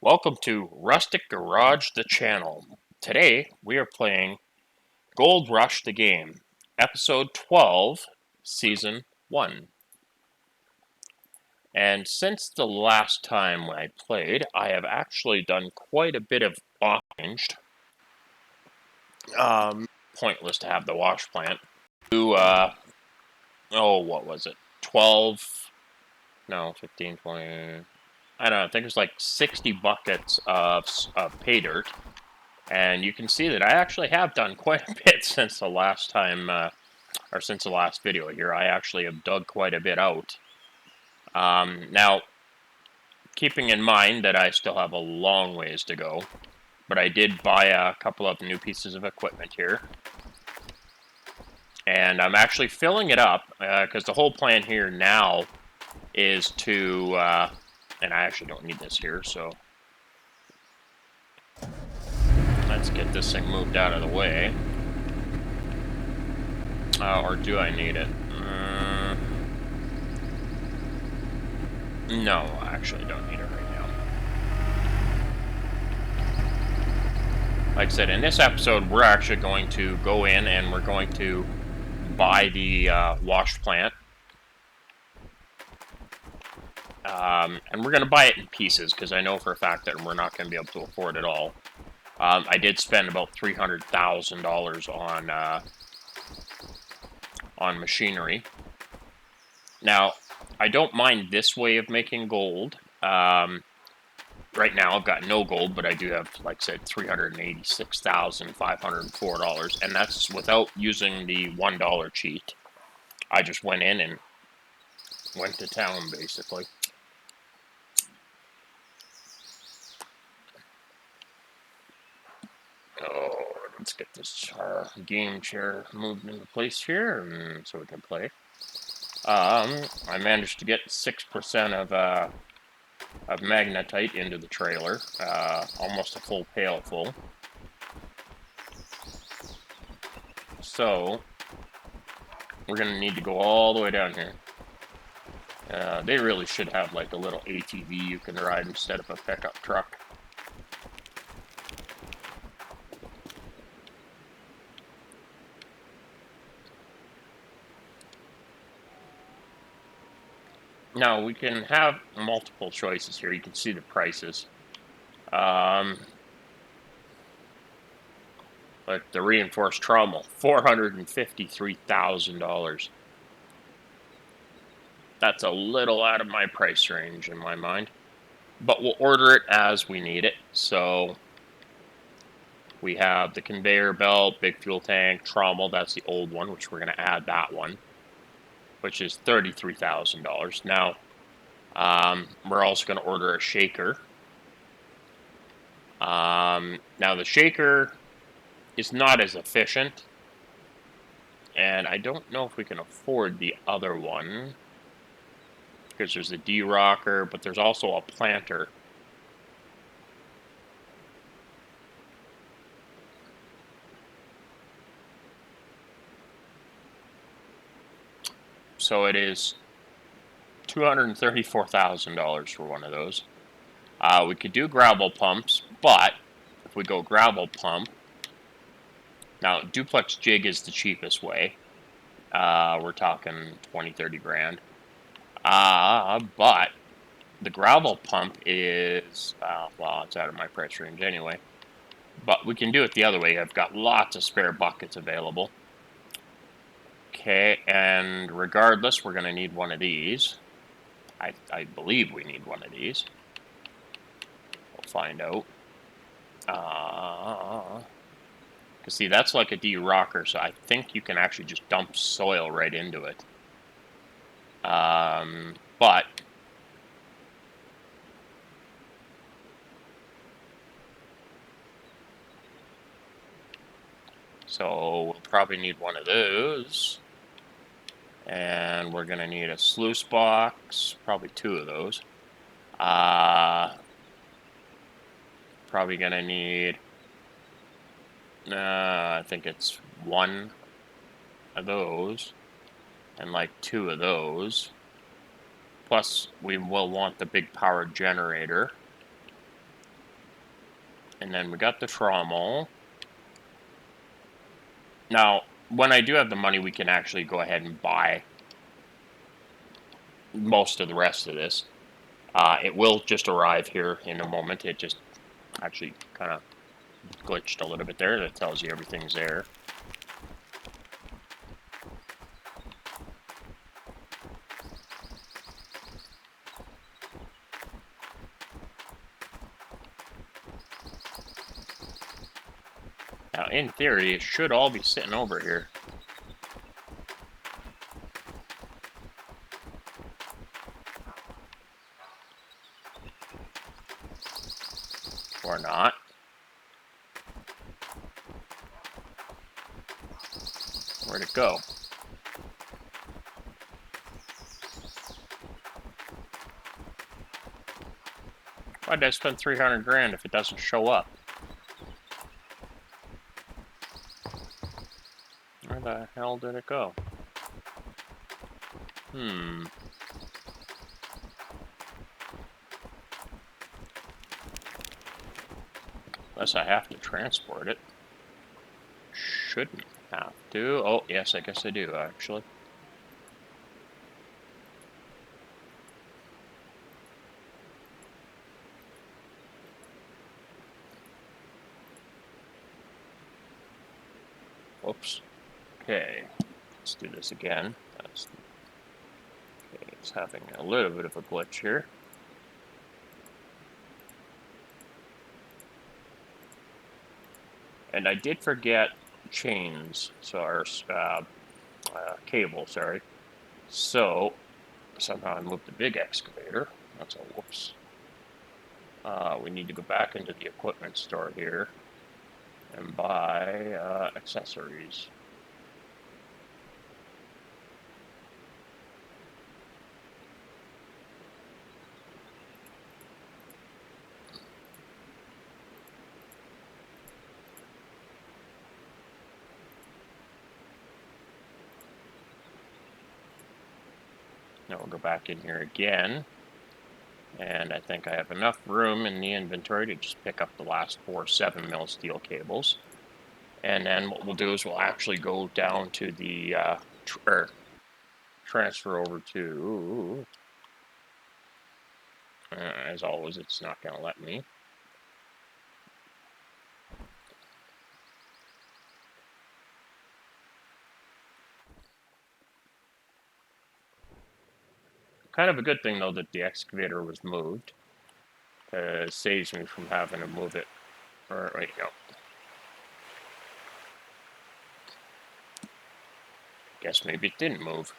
Welcome to Rustic Garage, the channel. Today we are playing Gold Rush the game, episode 12, season 1. And since the last time I played, I have actually done quite a bit of off-ranged. Pointless to have the wash plant. What was it? 12, no, 15, 20, I don't know, I think it was like 60 buckets of pay dirt. And you can see that I actually have done quite a bit since the last time, or since the last video here. I actually have dug quite a bit out. Now, keeping in mind that I still have a long ways to go, but I did buy a couple of new pieces of equipment here. And I'm actually filling it up, because the whole plan here now is to, and I actually don't need this here, so let's get this thing moved out of the way. Or do I need it? No, I actually don't need it right now. Like I said, in this episode, we're actually going to go in and we're going to buy the wash plant. And we're going to buy it in pieces because I know for a fact that we're not going to be able to afford it all. I did spend about $300,000 on machinery. Now, I don't mind this way of making gold. Right now, I've got no gold, but I do have, like I said, $386,504, and that's without using the $1 cheat. I just went in and went to town, basically. Oh, let's get this game chair moved into place here, so we can play. I managed to get 6% of magnetite into the trailer, almost a full pail full. So, we're going to need to go all the way down here. They really should have like a little ATV you can ride instead of a pickup truck. Now, we can have multiple choices here. You can see the prices. Like the reinforced trommel, $453,000. That's a little out of my price range in my mind. But we'll order it as we need it. So we have the conveyor belt, big fuel tank, trommel. That's the old one, which we're going to add that one, which is $33,000. Now, we're also going to order a shaker. Now, the shaker is not as efficient, and I don't know if we can afford the other one, because there's a D-rocker, but there's also a planter. So it is $234,000 for one of those. We could do gravel pumps, but if we go gravel pump, now duplex jig is the cheapest way. We're talking 20, 30 grand. But the gravel pump is, well, it's out of my price range anyway. But we can do it the other way. I've got lots of spare buckets available. Okay, and regardless, we're going to need one of these. I believe we need one of these. We'll find out. Because see, that's like a D-rocker, so I think you can actually just dump soil right into it. But so we'll probably need one of those. And we're going to need a sluice box, probably 2 of those. Probably going to need, I think it's 1 of those, and like 2 of those. Plus, we will want the big power generator. And then we got the trommel. Now, when I do have the money, we can actually go ahead and buy most of the rest of this. It will just arrive here in a moment. It just actually kind of glitched a little bit there. That tells you everything's there. Now, in theory, it should all be sitting over here. Or not. Where'd it go? Why'd I spend 300 grand if it doesn't show up? Where the hell did it go? Unless I have to transport it. Shouldn't have to. Oh, yes, I guess I do, actually. Whoops. Okay, let's do this again. Okay, it's having a little bit of a glitch here. And I did forget chains, so our cable, sorry. So, somehow I moved the big excavator. That's a whoops. We need to go back into the equipment store here and buy accessories. Now we'll go back in here again. And I think I have enough room in the inventory to just pick up the last 4 7mm steel cables. And then what we'll do is we'll actually go down to the, transfer over to, as always, it's not going to let me. Kind of a good thing, though, that the excavator was moved. It saves me from having to move it. Or, wait, no. Guess maybe it didn't move.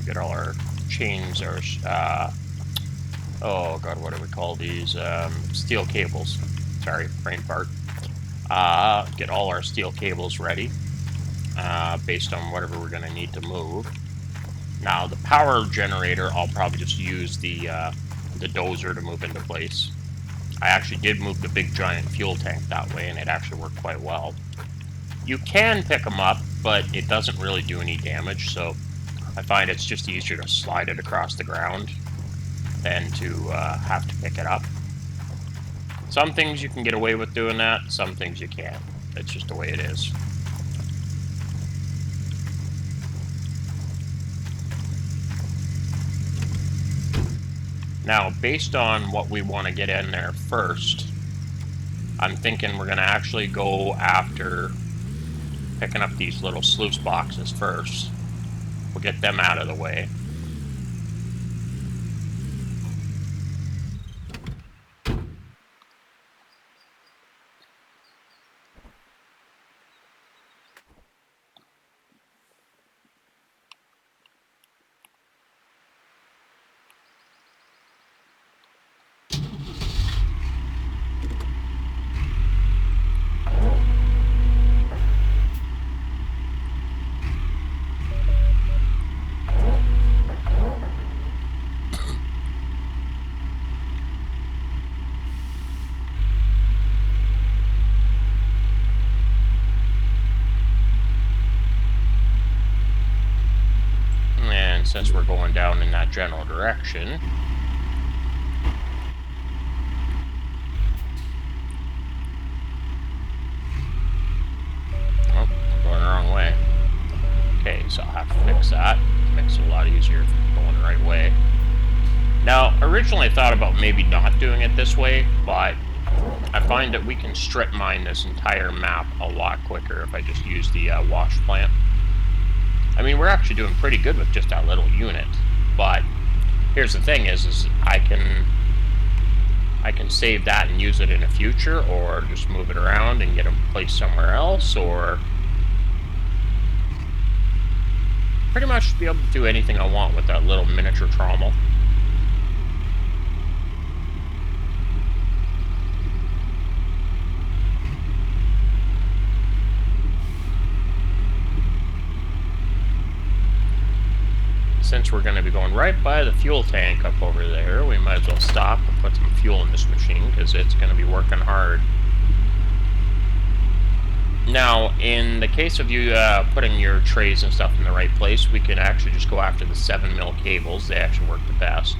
Get all our chains, or oh god, what do we call these? Steel cables. Sorry, brain fart. Get all our steel cables ready, based on whatever we're going to need to move. Now, the power generator, I'll probably just use the dozer to move into place. I actually did move the big giant fuel tank that way, and it actually worked quite well. You can pick them up, but it doesn't really do any damage, so I find it's just easier to slide it across the ground than to have to pick it up. Some things you can get away with doing that, some things you can't. It's just the way it is. Now, based on what we want to get in there first, I'm thinking we're going to actually go after picking up these little sluice boxes first. We'll get them out of the way. since we're going down in that general direction. Oh, I'm going the wrong way. Okay, so I'll have to fix that. Makes it a lot easier going the right way. Now, originally I thought about maybe not doing it this way, but I find that we can strip mine this entire map a lot quicker if I just use the wash plant. I mean, we're actually doing pretty good with just that little unit, but here's the thing is I can save that and use it in the future, or just move it around and get them placed somewhere else, or pretty much be able to do anything I want with that little miniature trommel. Since we're going to be going right by the fuel tank up over there, we might as well stop and put some fuel in this machine, because it's going to be working hard. Now, in the case of you putting your trays and stuff in the right place, we can actually just go after the 7mm cables. They actually work the best.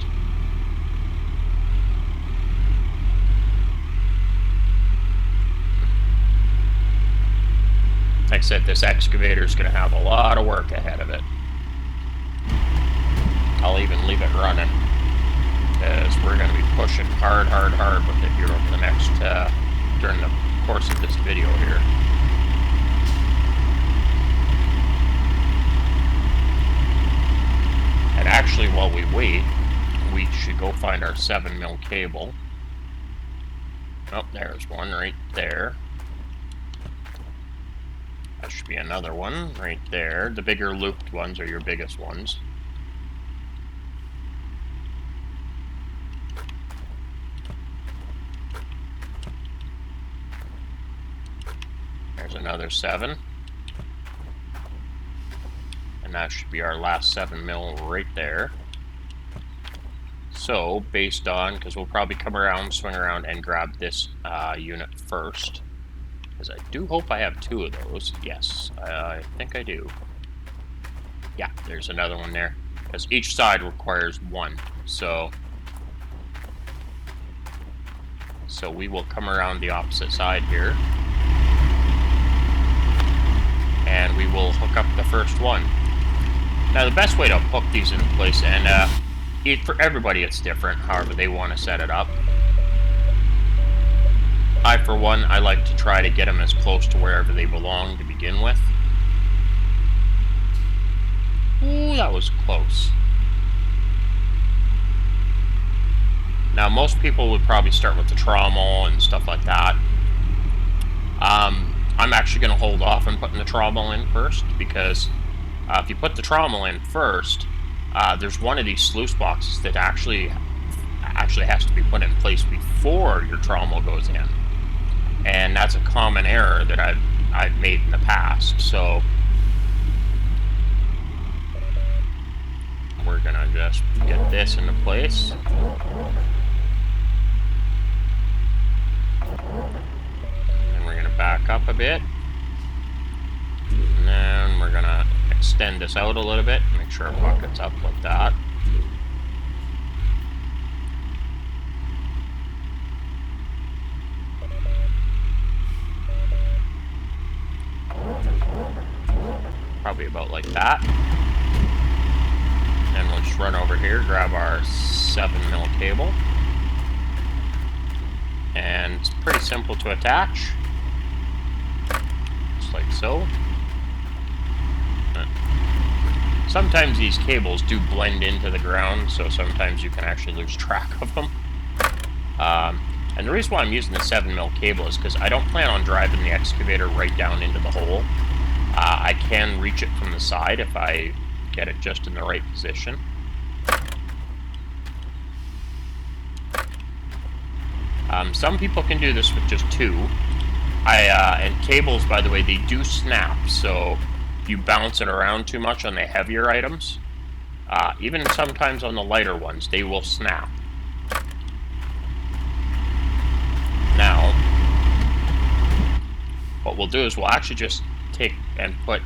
Like I said, this excavator is going to have a lot of work ahead of it. I'll even leave it running, because we're going to be pushing hard with it here over the next, during the course of this video here. And actually, while we wait, we should go find our 7mm cable. Oh, there's one right there. That should be another one right there. The bigger looped ones are your biggest ones. There's another 7. And that should be our last 7mm right there. So, based on, because we'll probably come around, swing around, and grab this unit first. Because I do hope I have 2 of those. Yes, I think I do. Yeah, there's another one there. Because each side requires 1. So we will come around the opposite side here. And we will hook up the first one. Now, the best way to hook these into place, and for everybody it's different, however they want to set it up. For one, I like to try to get them as close to wherever they belong to begin with. Ooh, that was close. Now, most people would probably start with the trommel and stuff like that. I'm actually going to hold off on putting the trommel in first, because if you put the trommel in first, there's one of these sluice boxes that actually has to be put in place before your trommel goes in. And that's a common error that I've made in the past. So we're going to just get this into place. Back up a bit, and then we're gonna extend this out a little bit, make sure our bucket's up like that. Probably about like that. And we'll just run over here, grab our 7mm cable, and it's pretty simple to attach. Like so. Sometimes these cables do blend into the ground, so sometimes you can actually lose track of them. And the reason why I'm using the 7mm cable is because I don't plan on driving the excavator right down into the hole. I can reach it from the side if I get it just in the right position. Some people can do this with just 2. And cables, by the way, they do snap, so if you bounce it around too much on the heavier items, even sometimes on the lighter ones, they will snap. Now, what we'll do is we'll actually just take and put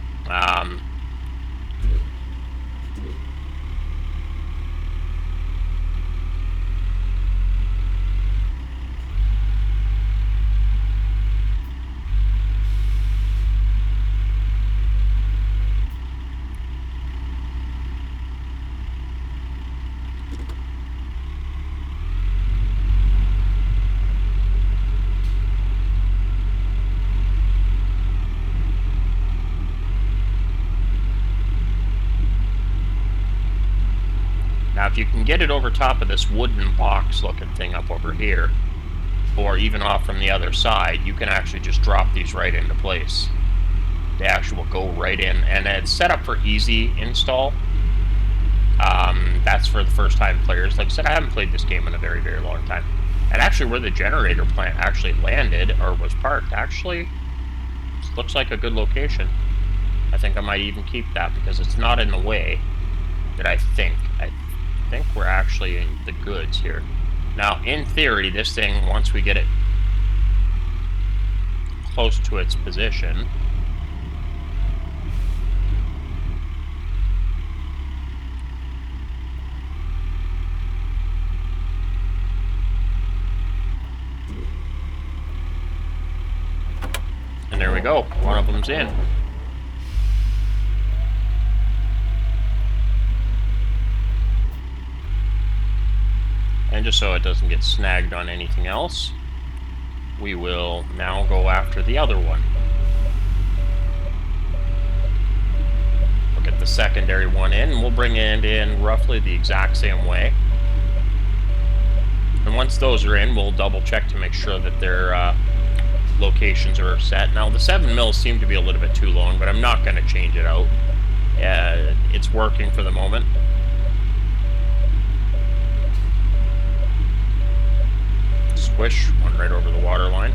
if you can get it over top of this wooden box looking thing up over here, or even off from the other side, you can actually just drop these right into place. They actually will go right in, and it's set up for easy install. That's for the first time players. Like I said, I haven't played this game in a very, very long time. And actually where the generator plant actually landed, or was parked, actually looks like a good location. I think I might even keep that because it's not in the way that I think. I think we're actually in the goods here. Now, in theory, this thing, once we get it close to its position, and there we go, one of them's in. And just so it doesn't get snagged on anything else, we will now go after the other one. We'll get the secondary one in, and we'll bring it in roughly the exact same way. And once those are in, we'll double check to make sure that their locations are set. Now, the 7 mils seem to be a little bit too long, but I'm not going to change it out. It's working for the moment. Squish, one right over the water line.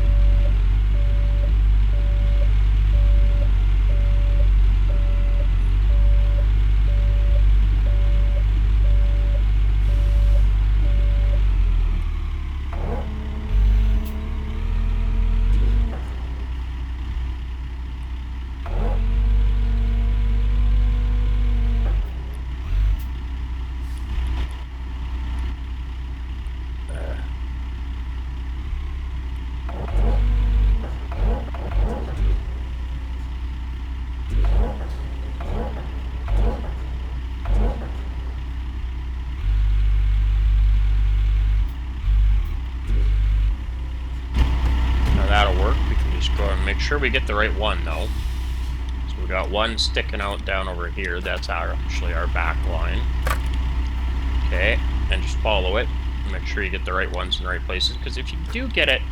Make sure we get the right one though. So we got one sticking out down over here. That's actually our back line. Okay, and just follow it. Make sure you get the right ones in the right places, because if you do get it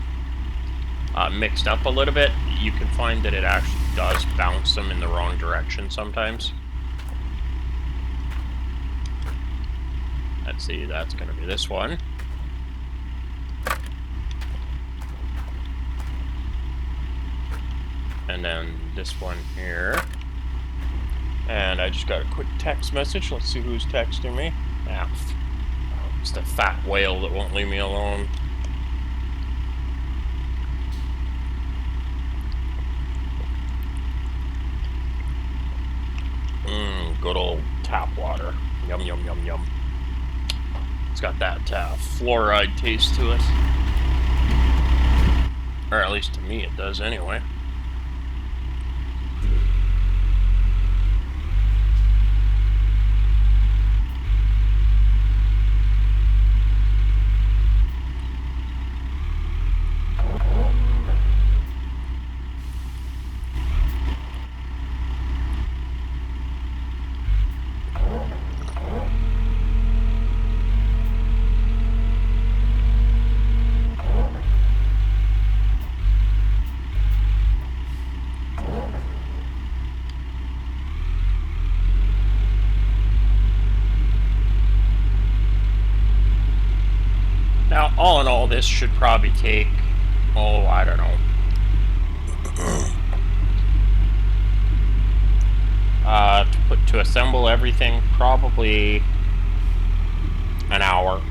mixed up a little bit, you can find that it actually does bounce them in the wrong direction sometimes. Let's see, that's going to be this one. And then this one here. And I just got a quick text message. Let's see who's texting me. Ah, it's the fat whale that won't leave me alone. Good old tap water. Yum, yum, yum, yum. It's got that fluoride taste to it. Or at least to me it does anyway. Now, all in all, this should probably take, oh, I don't know. To assemble everything, probably an hour.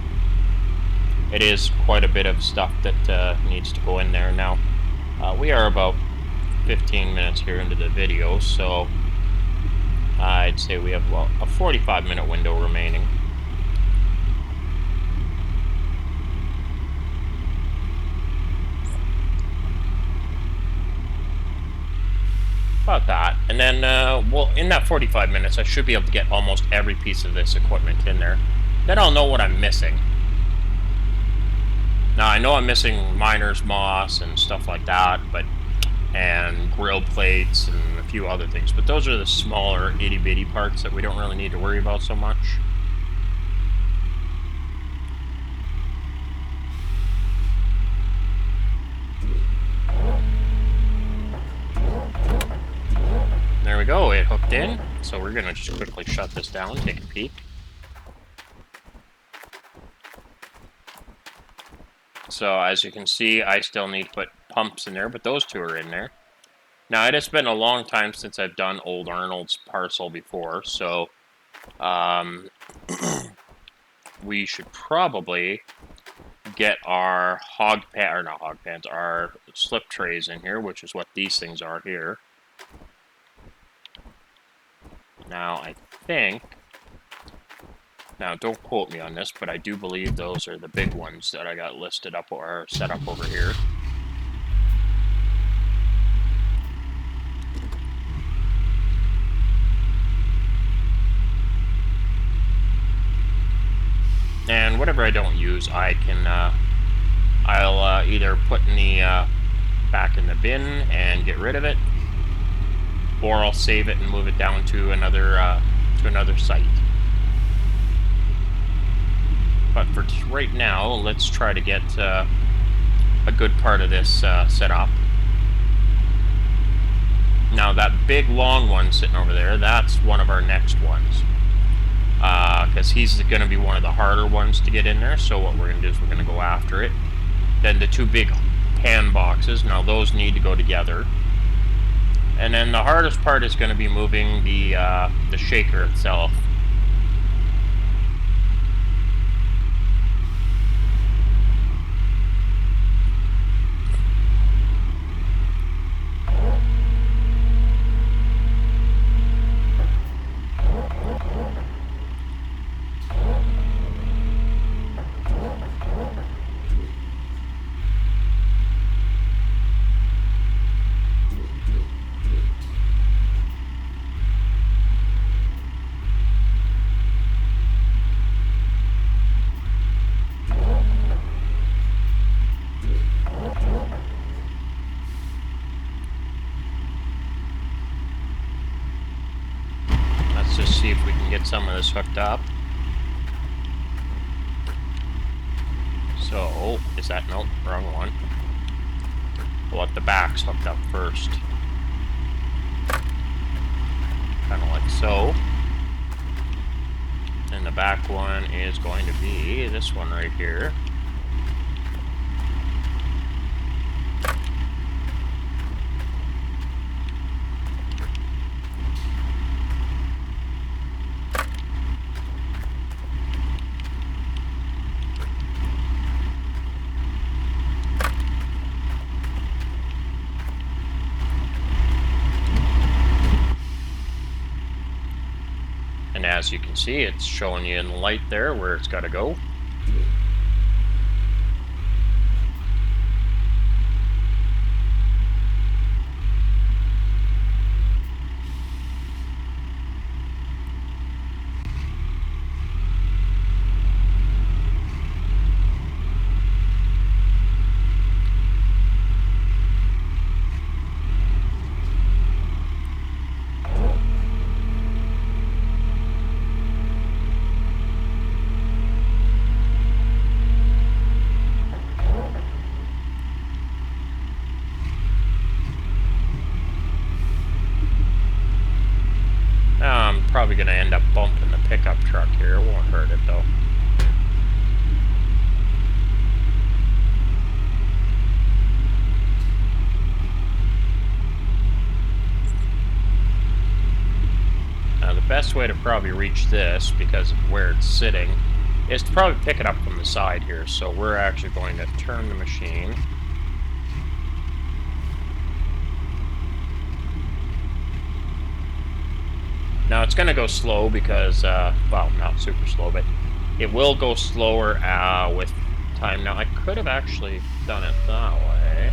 It is quite a bit of stuff that needs to go in there. Now, we are about 15 minutes here into the video, so I'd say we have about a 45-minute window remaining. About that, and then well, in that 45 minutes I should be able to get almost every piece of this equipment in there. Then I'll know what I'm missing. Now I know I'm missing miner's moss and stuff like that, and grill plates and a few other things, but those are the smaller itty bitty parts that we don't really need to worry about so much. go, it hooked in. So we're gonna just quickly shut this down, take a peek. So as you can see, I still need to put pumps in there, but those two are in there. Now, it has been a long time since I've done Old Arnold's parcel before, so we should probably get our our slip trays in here, which is what these things are here. Now, I think, now don't quote me on this, but I do believe those are the big ones that I got listed up or set up over here. And whatever I don't use, I can, I'll either put in the, back in the bin and get rid of it, or I'll save it and move it down to another site. But for right now, let's try to get a good part of this set up. Now that big long one sitting over there, that's one of our next ones. Because he's going to be one of the harder ones to get in there, so what we're going to do is we're going to go after it. Then the two big pan boxes, now those need to go together. And then the hardest part is going to be moving the shaker itself. Just see if we can get some of this hooked up. So, is that, nope, wrong one. We'll let the backs hooked up first. Kind of like so. And the back one is going to be this one right here. And as you can see, it's showing you in the light there where it's got to go. I'm probably going to end up bumping the pickup truck here. It won't hurt it though. Now the best way to probably reach this, because of where it's sitting, is to probably pick it up from the side here. So we're actually going to turn the machine. Now it's going to go slow because, well, not super slow, but it will go slower with time. Now I could have actually done it that way,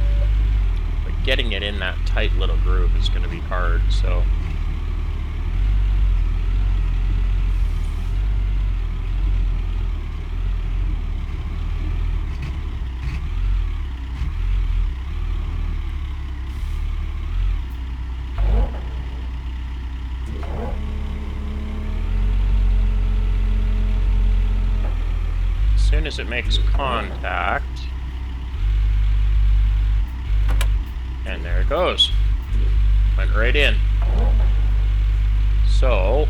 but getting it in that tight little groove is going to be hard, so. As soon as it makes contact, and there it goes, went right in. So,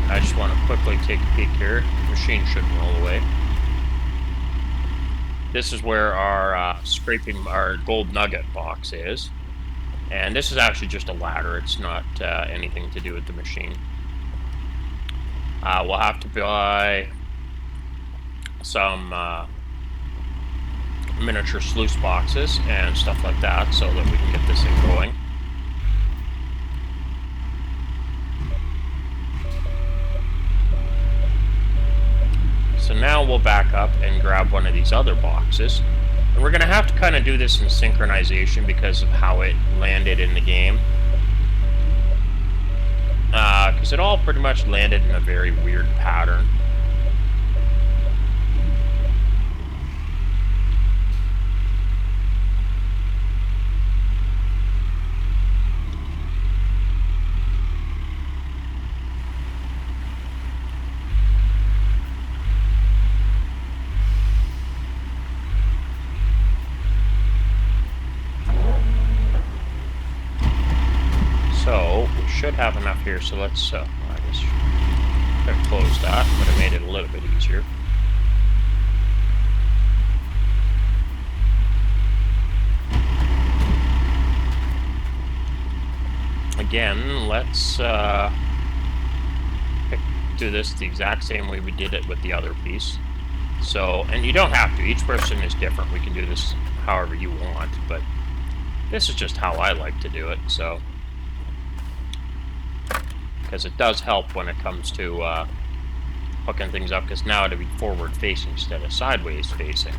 I just want to quickly take a peek here. The machine shouldn't roll away. This is where our our gold nugget box is. And this is actually just a ladder. It's not anything to do with the machine. We'll have to buy some miniature sluice boxes and stuff like that so that we can get this thing going. So now we'll back up and grab one of these other boxes. And we're going to have to kind of do this in synchronization because of how it landed in the game. Because it all pretty much landed in a very weird pattern. So, we should have enough here, so let's, I guess, could have closed that, would have made it a little bit easier. Again, let's do this the exact same way we did it with the other piece. So, and you don't have to, each person is different, we can do this however you want, but this is just how I like to do it, so. Because it does help when it comes to hooking things up, because now it'll be forward facing instead of sideways facing.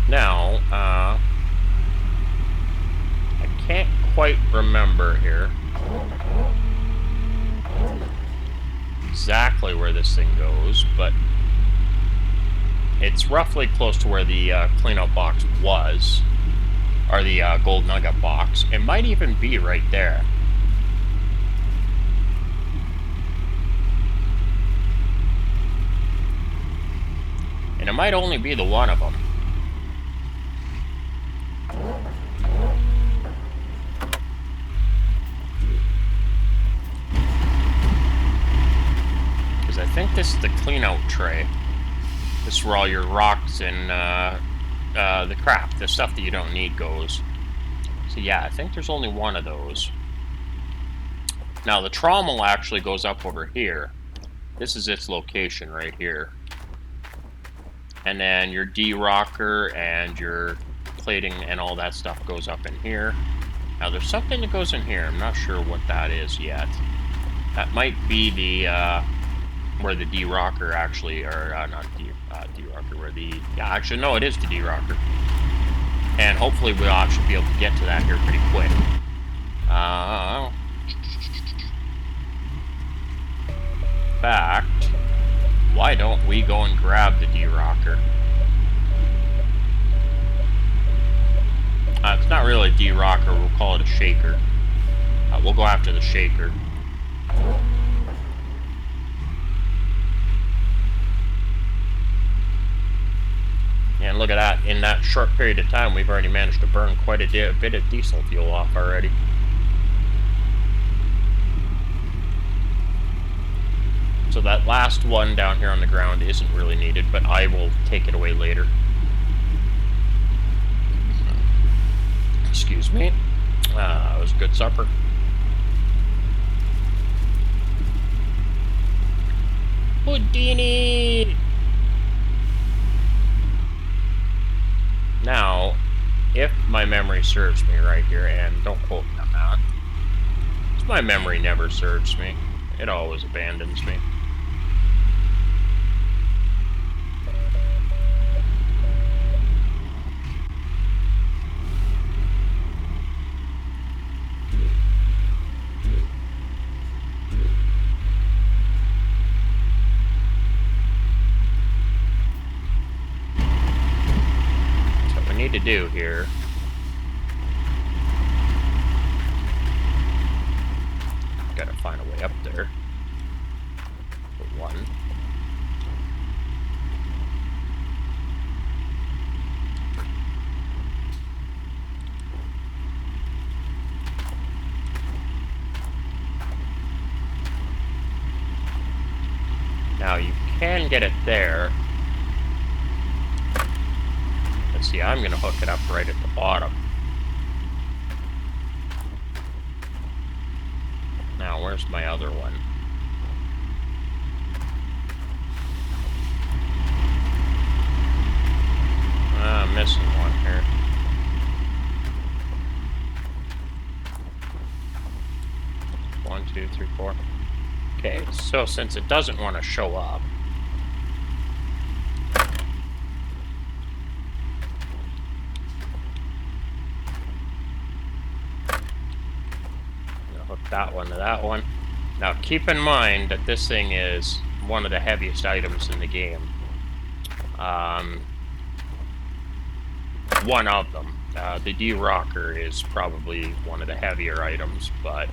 Now, I can't quite remember here exactly where this thing goes, but it's roughly close to where the cleanout box was, or the gold nugget box. It might even be right there. And it might only be the one of them. Because I think this is the clean-out tray. This is where all your rocks and the crap, the stuff that you don't need goes. So yeah, I think there's only one of those. Now the trommel actually goes up over here. This is its location right here. And then your D-rocker and your plating and all that stuff goes up in here. Now there's something that goes in here. I'm not sure what that is yet. That might be the where the D-rocker actually, or not D-rocker, where the, yeah, actually no, it is the D-rocker. And hopefully we'll actually be able to get to that here pretty quick. In fact, why don't we go and grab the D-rocker? It's not really a D-rocker, we'll call it a shaker. We'll go after the shaker. And look at that, in that short period of time, we've already managed to burn quite a bit of diesel fuel off already. So that last one down here on the ground isn't really needed, but I will take it away later. Excuse me. It was a good supper. Houdini! Now, if my memory serves me right here, and don't quote me on that, because my memory never serves me. It always abandons me. need to do here. Gotta find a way up there. For one. Now you can get it there. Let's see, I'm gonna hook it up right at the bottom. Now, where's my other one? I'm missing one here. One, two, three, four. Okay, so since it doesn't want to show up, I'm gonna hook that one to that one. Now keep in mind that this thing is one of the heaviest items in the game. One of them. The D-Rocker is probably one of the heavier items, but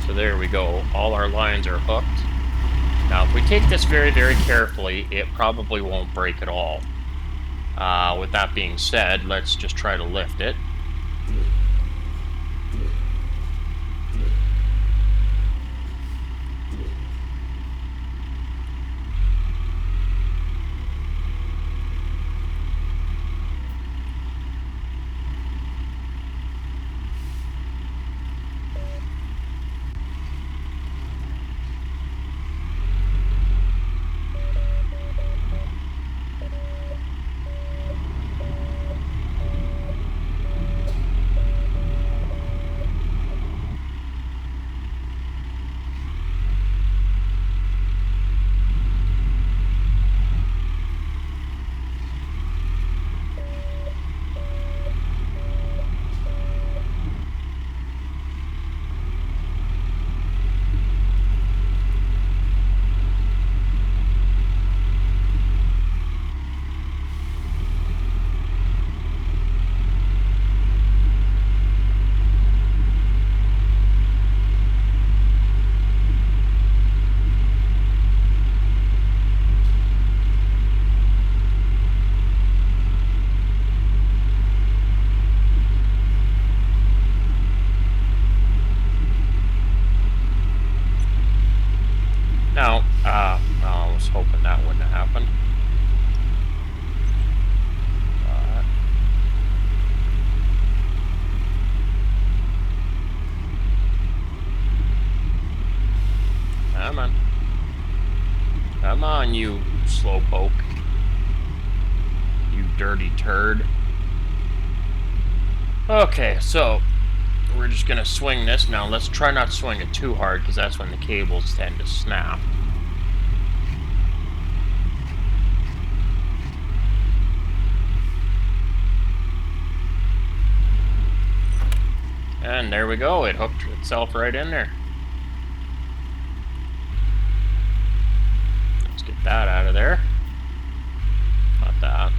so there we go. All our lines are hooked. Now, if we take this very, very carefully, it probably won't break at all. With that being said, let's just try to lift it. Now, I was hoping that wouldn't have happened. Come on. Come on, you slowpoke. You dirty turd. Okay, so we're just gonna swing this. Now let's try not to swing it too hard, because that's when the cables tend to snap. And there we go, it hooked itself right in there. Let's get that out of there. Not that.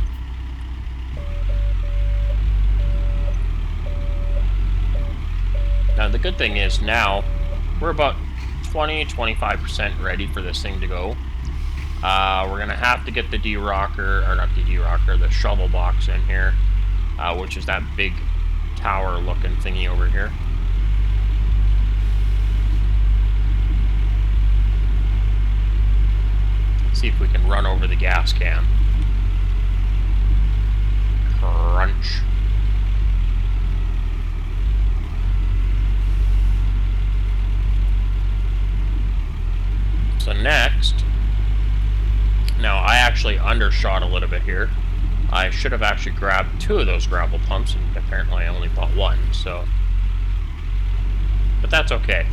Now the good thing is now we're about 20-25% ready for this thing to go. We're gonna have to get the D-Rocker, or not the D-Rocker, the shovel box in here, which is that big tower looking thingy over here. Let's see if we can run over the gas can. Crunch. So next, now I actually undershot a little bit here. I should have actually grabbed 2 of those gravel pumps, and apparently I only bought 1, so. But that's okay.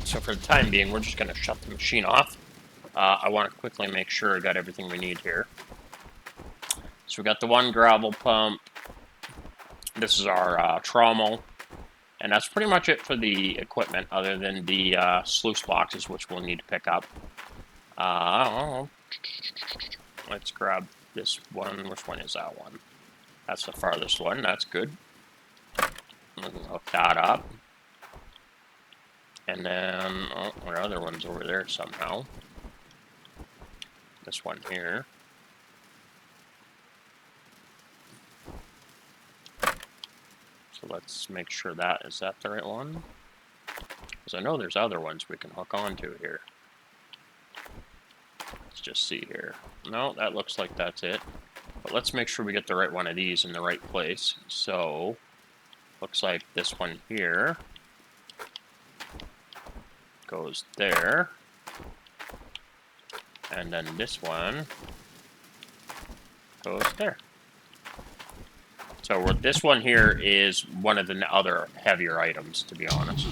So for the time being, we're just going to shut the machine off. I want to quickly make sure I got everything we need here. So we got the one gravel pump. This is our trommel. And that's pretty much it for the equipment, other than the sluice boxes, which we'll need to pick up. Let's grab this one. Which one is that one? That's the farthest one. That's good. We can hook that up. And then, oh, our other one's over there somehow. This one here. So let's make sure is that the right one? Because I know there's other ones we can hook onto here. Let's just see here. No, that looks like that's it. But let's make sure we get the right one of these in the right place. So, looks like this one here goes there. And then this one goes there. So this one here is one of the other heavier items, to be honest.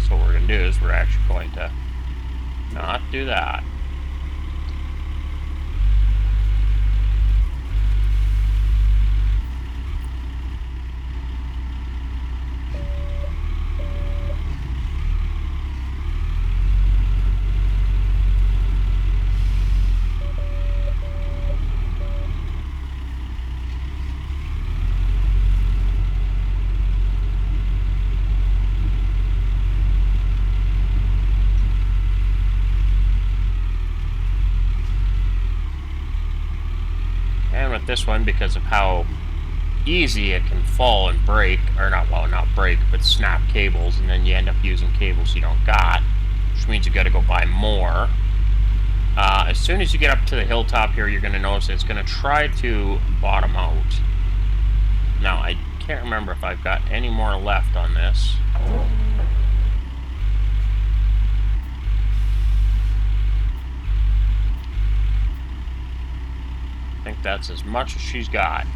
So what we're going to do is we're actually going to not do that. This one, because of how easy it can fall and break, or not break, but snap cables, and then you end up using cables you don't got, which means you got to go buy more. As soon as you get up to the hilltop here, you're going to notice it's going to try to bottom out. Now, I can't remember if I've got any more left on this. I think that's as much as she's got.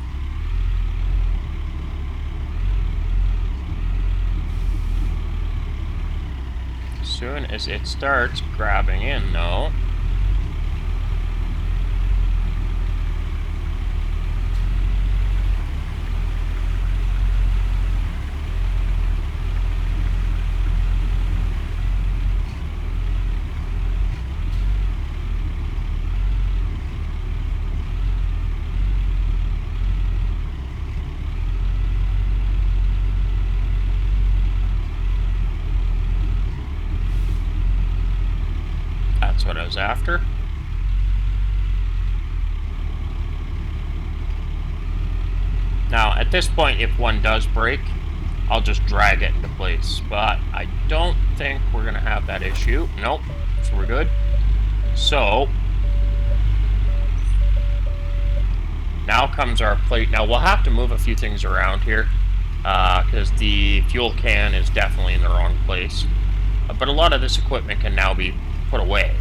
As soon as it starts grabbing in, though, what I was after. Now, at this point, if one does break, I'll just drag it into place. But I don't think we're going to have that issue. Nope. So we're good. So, now comes our plate. Now, we'll have to move a few things around here, because the fuel can is definitely in the wrong place. But a lot of this equipment can now be put away.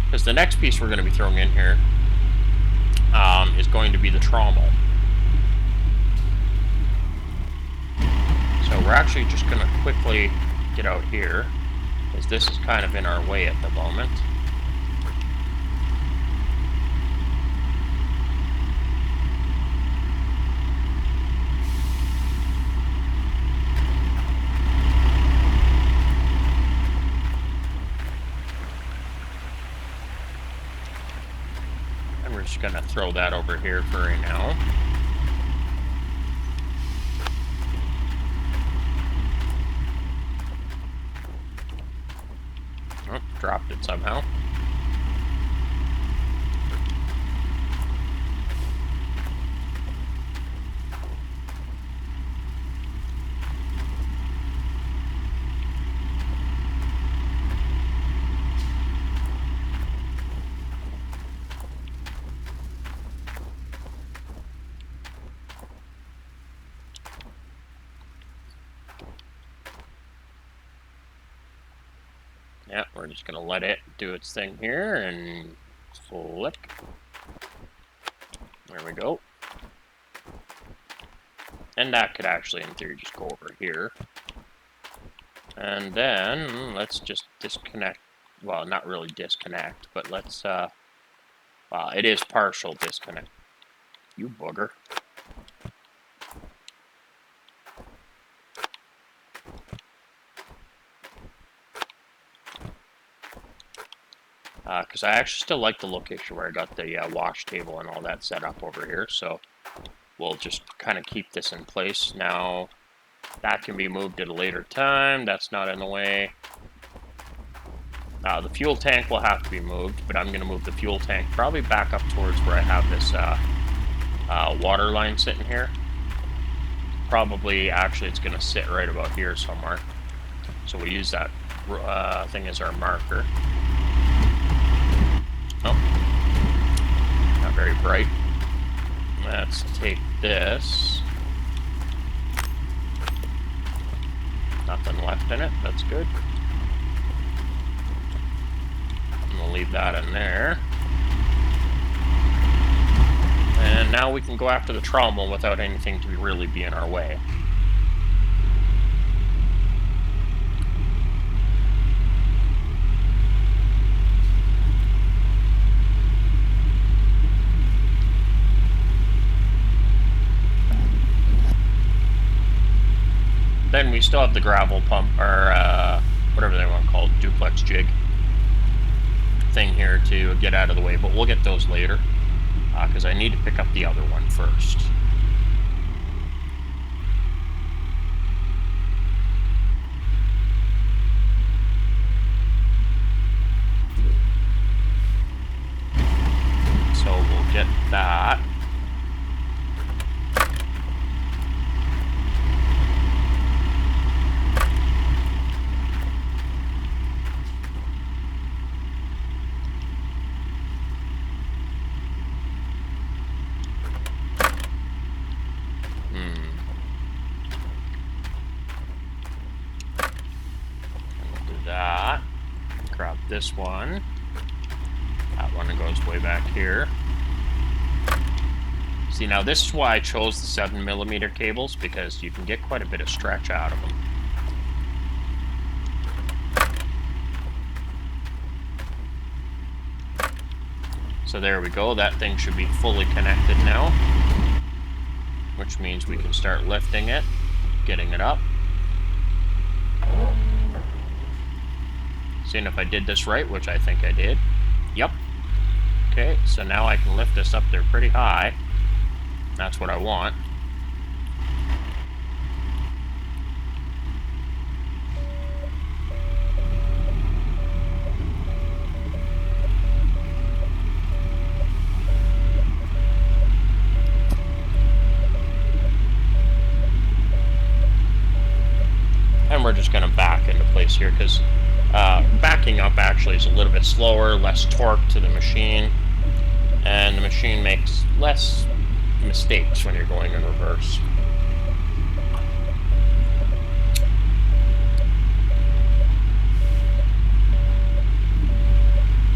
Because the next piece we're going to be throwing in here is going to be the trommel. So we're actually just going to quickly get out here, because this is kind of in our way at the moment. We're just going to throw that over here for right now. Oh, dropped it somehow. Yeah, we're just going to let it do its thing here and click. There we go. And that could actually, in theory, just go over here. And then, let's just disconnect. Well, not really disconnect, but let's, well, it is partial disconnect. You booger. Because I actually still like the location where I got the wash table and all that set up over here, so we'll just kind of keep this in place. Now, that can be moved at a later time. That's not in the way. The fuel tank will have to be moved, but I'm going to move the fuel tank probably back up towards where I have this water line sitting here. Probably, actually, it's going to sit right about here somewhere. So we'll use that thing as our marker. Oh, not very bright. Let's take this. Nothing left in it, that's good. I'm gonna leave that in there. And now we can go after the trommel without anything to really be in our way. Then we still have the gravel pump, or whatever they want to call it, duplex jig thing here to get out of the way, but we'll get those later, because I need to pick up the other one first. So we'll get that. This one. That one goes way back here. See, now this is why I chose the 7mm cables, because you can get quite a bit of stretch out of them. So there we go, that thing should be fully connected now, which means we can start lifting it, getting it up. Seeing if I did this right, which I think I did. Yep. Okay, so now I can lift this up there pretty high. That's what I want. And we're just going to back into place here, because backing up actually is a little bit slower, less torque to the machine, and the machine makes less mistakes when you're going in reverse.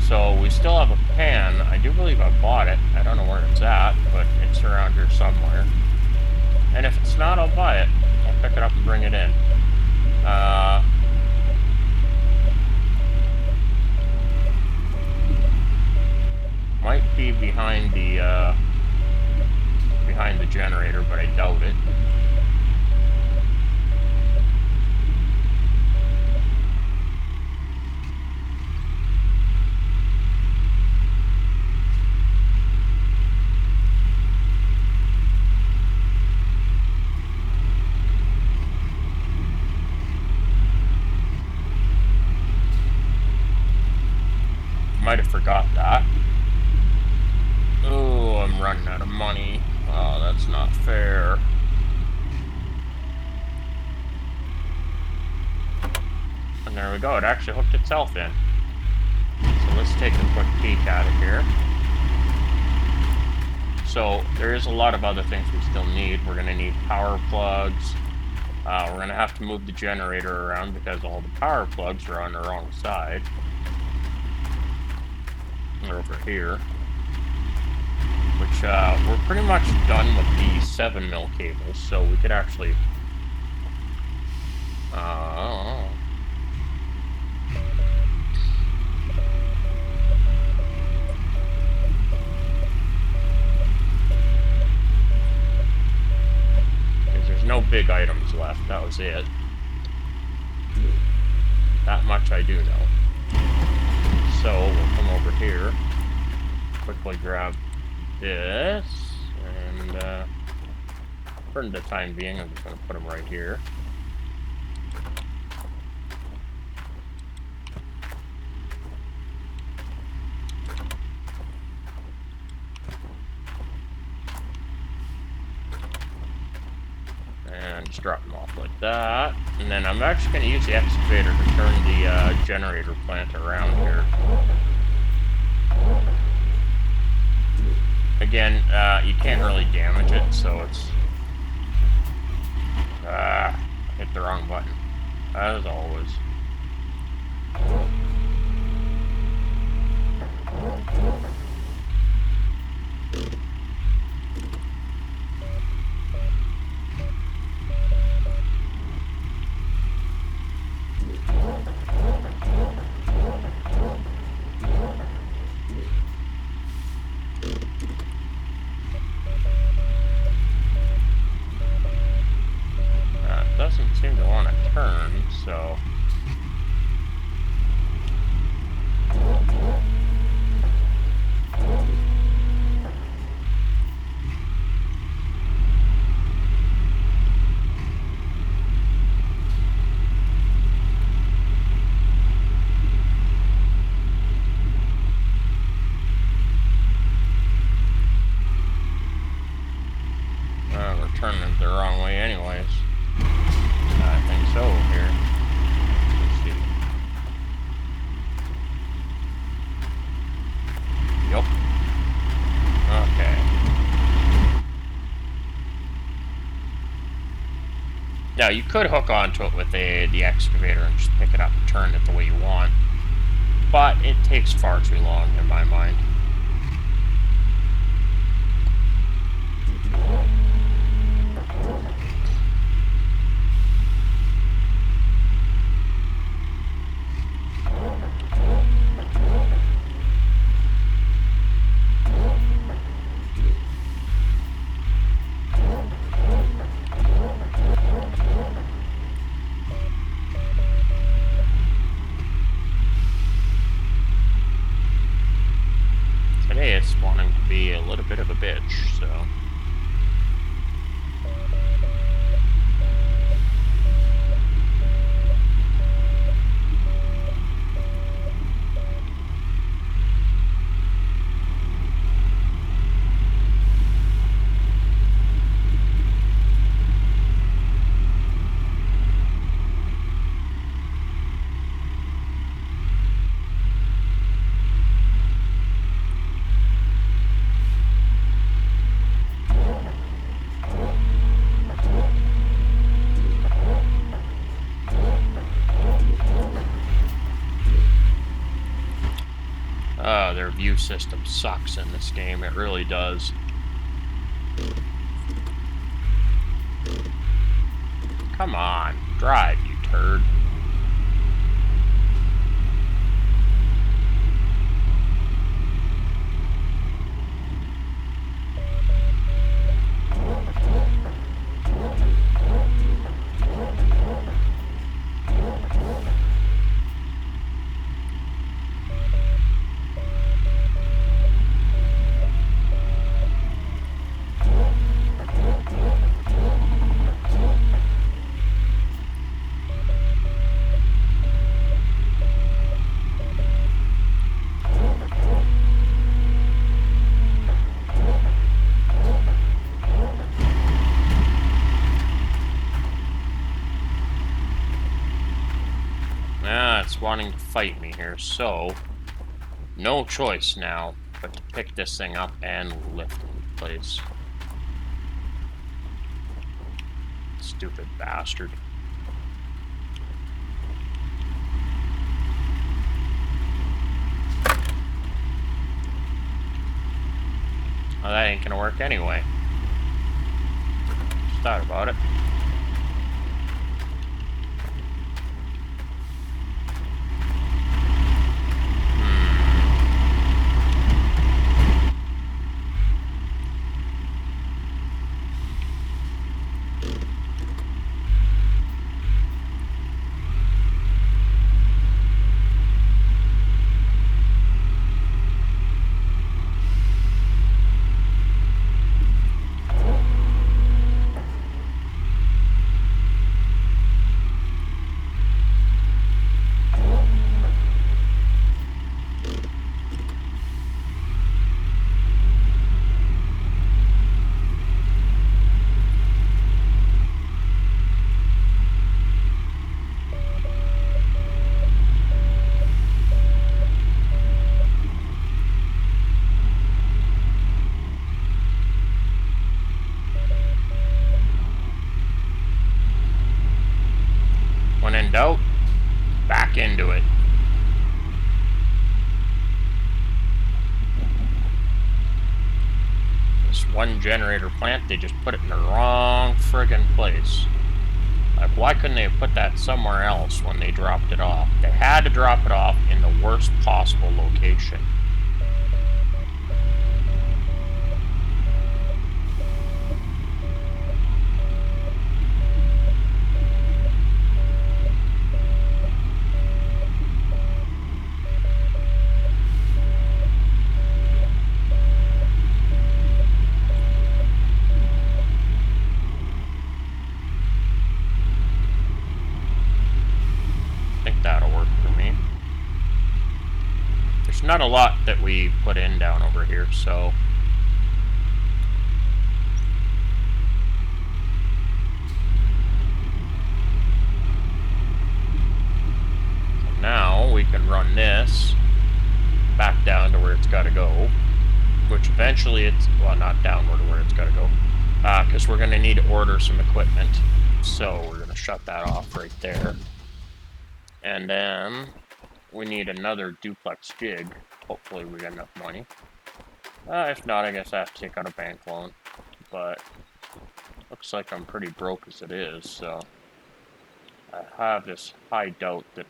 So we still have a pan. I do believe I bought it. I don't know where it's at, but it's around here somewhere. And if it's not, I'll buy it. I'll pick it up and bring it in. Might be behind the generator, but I doubt it. Might have forgot that. Oh, I'm running out of money. Oh, that's not fair. And there we go, it actually hooked itself in. So let's take a quick peek at it here. So there is a lot of other things we still need. We're going to need power plugs. We're going to have to move the generator around because all the power plugs are on the wrong side. They're over here. which we're pretty much done with the 7mm cables, so we could actually because there's no big items left. That was it. That much I do know. So we'll come over here, quickly grab this, and for the time being, I'm just going to put them right here. And just drop them off like that. And then I'm actually going to use the excavator to turn the generator plant around here. Again, you can't really damage it, so it's... hit the wrong button. As always. Doesn't seem to want to turn, so... we're turning it the wrong way anyways. I think so here. Let's see. Yup. Okay. Now you could hook onto it with the excavator and just pick it up and turn it the way you want, but it takes far too long in my mind. Today it's wanting to be a little bit of a bitch, so... their view system sucks in this game. It really does. Come on, drive, you turd. It's wanting to fight me here, so no choice now but to pick this thing up and lift it in place. Stupid bastard. Well, that ain't gonna work anyway. Just thought about it. When in doubt, back into it. This one generator plant, they just put it in the wrong friggin' place. Like, why couldn't they have put that somewhere else when they dropped it off? They had to drop it off in the worst possible location. Not a lot that we put in down over here, so now we can run this back down to where it's got to go, which eventually it's, well, not downward to where it's got to go, because we're going to need to order some equipment, so we're going to shut that off right there. And then we need another duplex jig. Hopefully we get enough money. If not, I guess I have to take out a bank loan. But looks like I'm pretty broke as it is, so I have this high doubt that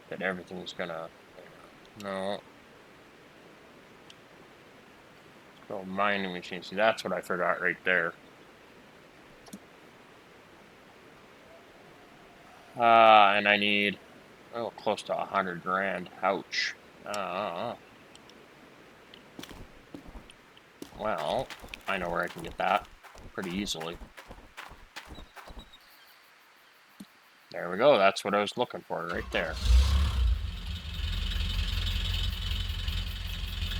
that everything's gonna, no. So mining machine, see, that's what I forgot right there. And I need, oh, close to 100 grand. Ouch. Well, I know where I can get that pretty easily. There we go. That's what I was looking for right there.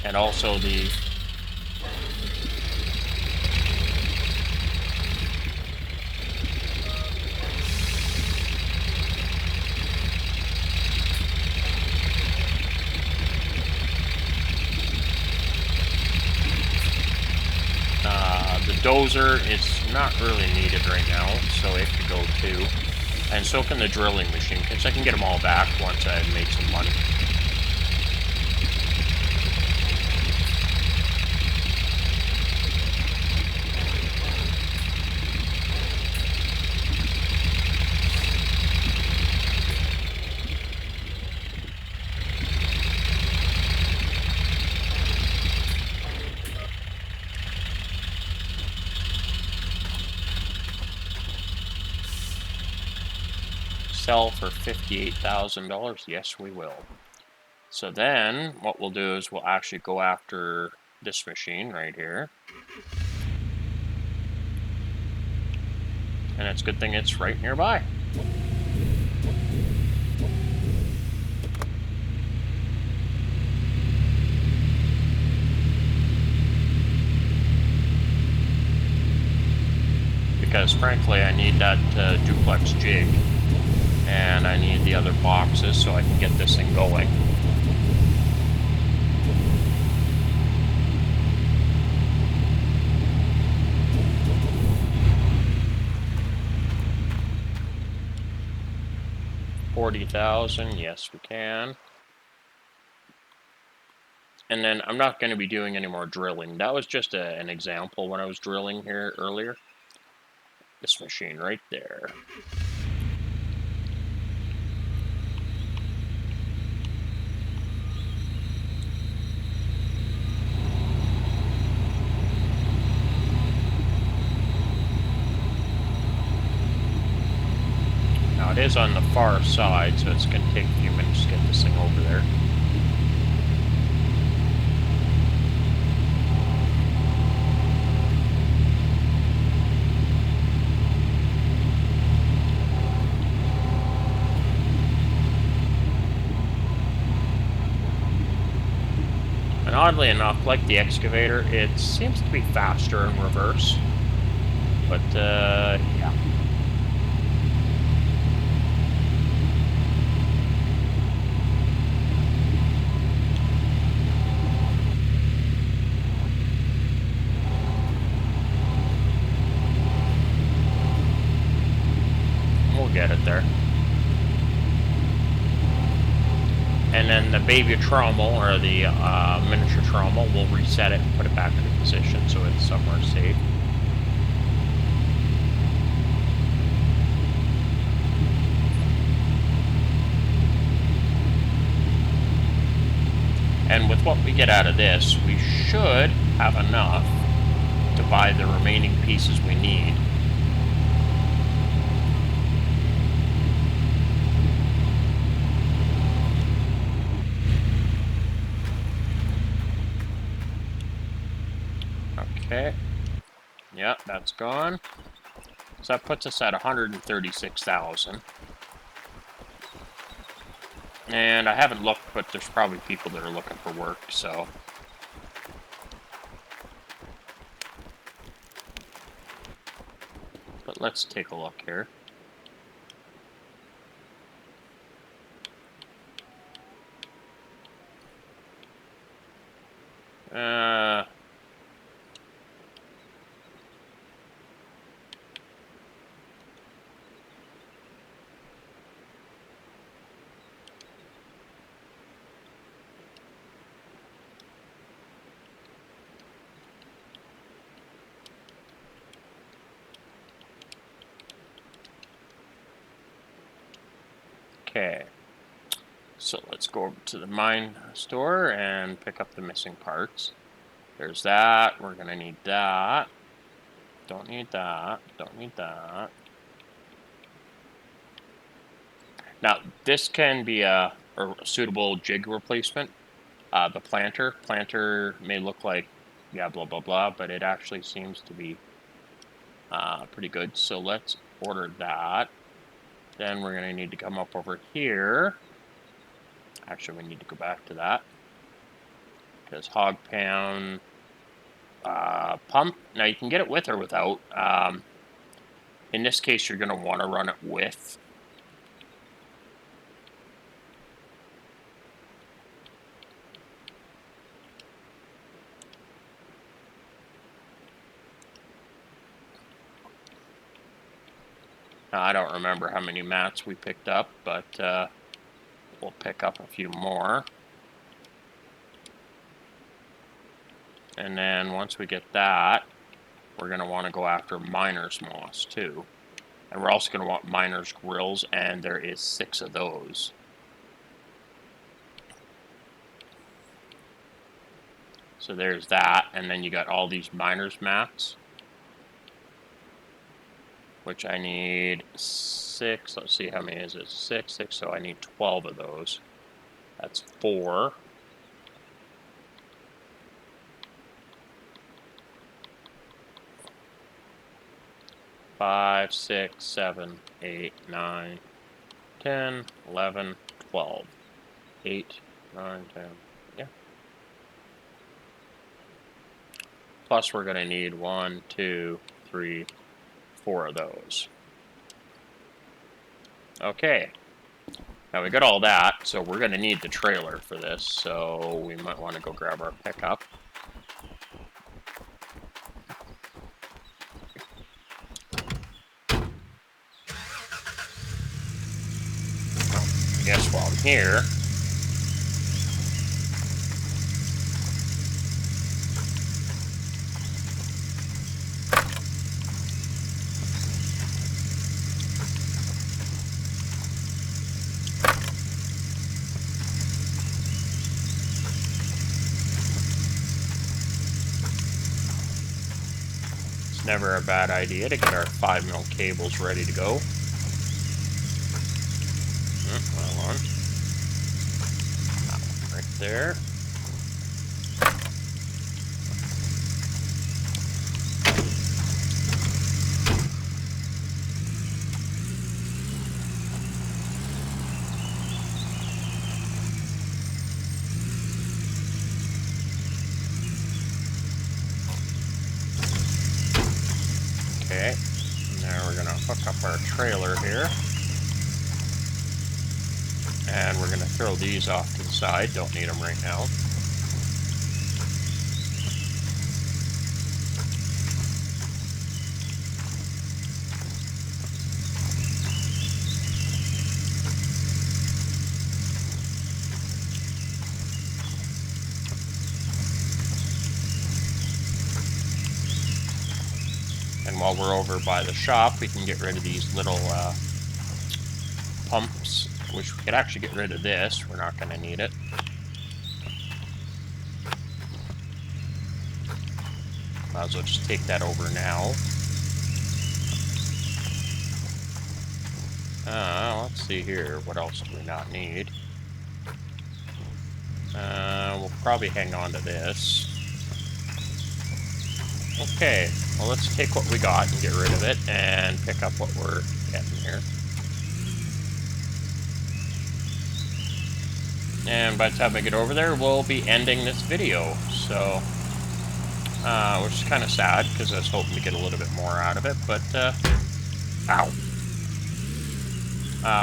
And also the dozer is not really needed right now, so it could go too. And so can the drilling machine, because I can get them all back once I've made some money. Sell for $58,000? Yes, we will. So then, what we'll do is we'll actually go after this machine right here. And it's a good thing it's right nearby. Because frankly, I need that duplex jig. And I need the other boxes so I can get this thing going. 40,000. Yes, we can. And then I'm not going to be doing any more drilling. That was just an example when I was drilling here earlier. This machine right there. Now it is on the far side, so it's going to take a few minutes to get this thing over there. And oddly enough, like the excavator, it seems to be faster in reverse. But, yeah. We'll get it there. And then the baby trommel, or the miniature trommel, we'll reset it and put it back into position so it's somewhere safe. And with what we get out of this, we should have enough to buy the remaining pieces we need. Okay. Yeah, that's gone. So that puts us at 136,000. And I haven't looked, but there's probably people that are looking for work, so. But let's take a look here. Okay, so let's go over to the mine store and pick up the missing parts. There's that. We're going to need that. Don't need that. Don't need that. Now, this can be a suitable jig replacement. The planter may look like, yeah, blah, blah, blah, but it actually seems to be pretty good. So let's order that. Then we're going to need to come up over here. Actually, we need to go back to that. Because hog pound pump. Now, you can get it with or without. In this case, you're going to want to run it with. Now, I don't remember how many mats we picked up, but we'll pick up a few more. And then once we get that, we're going to want to go after miner's moss too. And we're also going to want miner's grills, and there is 6 of those. So there's that, and then you got all these miner's mats, which I need 6. Let's see, how many is it? 6, so I need 12 of those. That's 4. Five, 6, 7, 8, 9, 10, 11, 12. 8, 9, 10. Yeah. Plus, we're going to need 1, 2, 3, 4 of those. Okay. Now we got all that, so we're going to need the trailer for this, so we might want to go grab our pickup. here. It's never a bad idea to get our 5mm cables ready to go. Hold on. That one right there. Okay, now we're gonna hook up our trailer here. And we're gonna throw these off to the side, don't need them right now. And while we're over by the shop, we can get rid of these little pumps, which we could actually get rid of this. We're not going to need it. Might as well just take that over now. Let's see here. What else do we not need? We'll probably hang on to this. Okay, well let's take what we got and get rid of it and pick up what we're getting here. And by the time I get over there, we'll be ending this video. So, which is kind of sad because I was hoping to get a little bit more out of it, but, ow.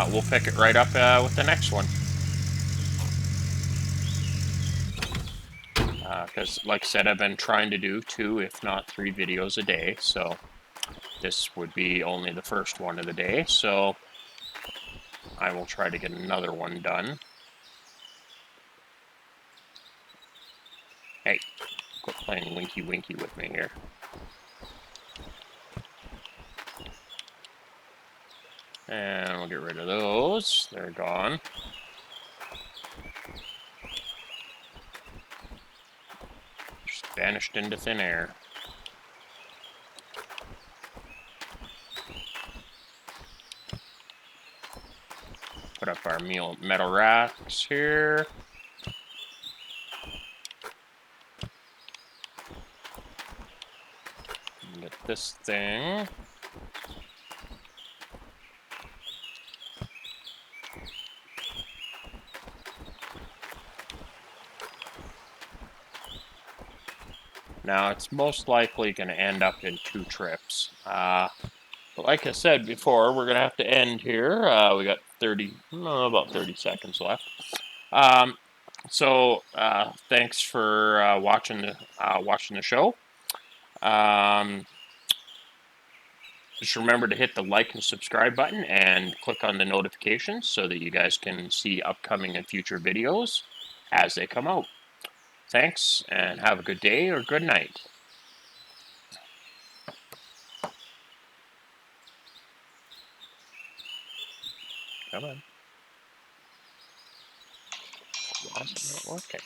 We'll pick it right up with the next one. Because, like I said, I've been trying to do 2, if not 3 videos a day, so this would be only the first one of the day, so I will try to get another one done. Hey, quit playing Winky Winky with me here. And we'll get rid of those. They're gone. Just vanished into thin air. Put up our metal racks here. Get this thing. Now, it's most likely going to end up in 2 trips. But like I said before, we're going to have to end here. We got about 30 seconds left. So, thanks for watching the show. Just remember to hit the like and subscribe button and click on the notifications so that you guys can see upcoming and future videos as they come out. Thanks, and have a good day or good night. Come on. Why is it not working?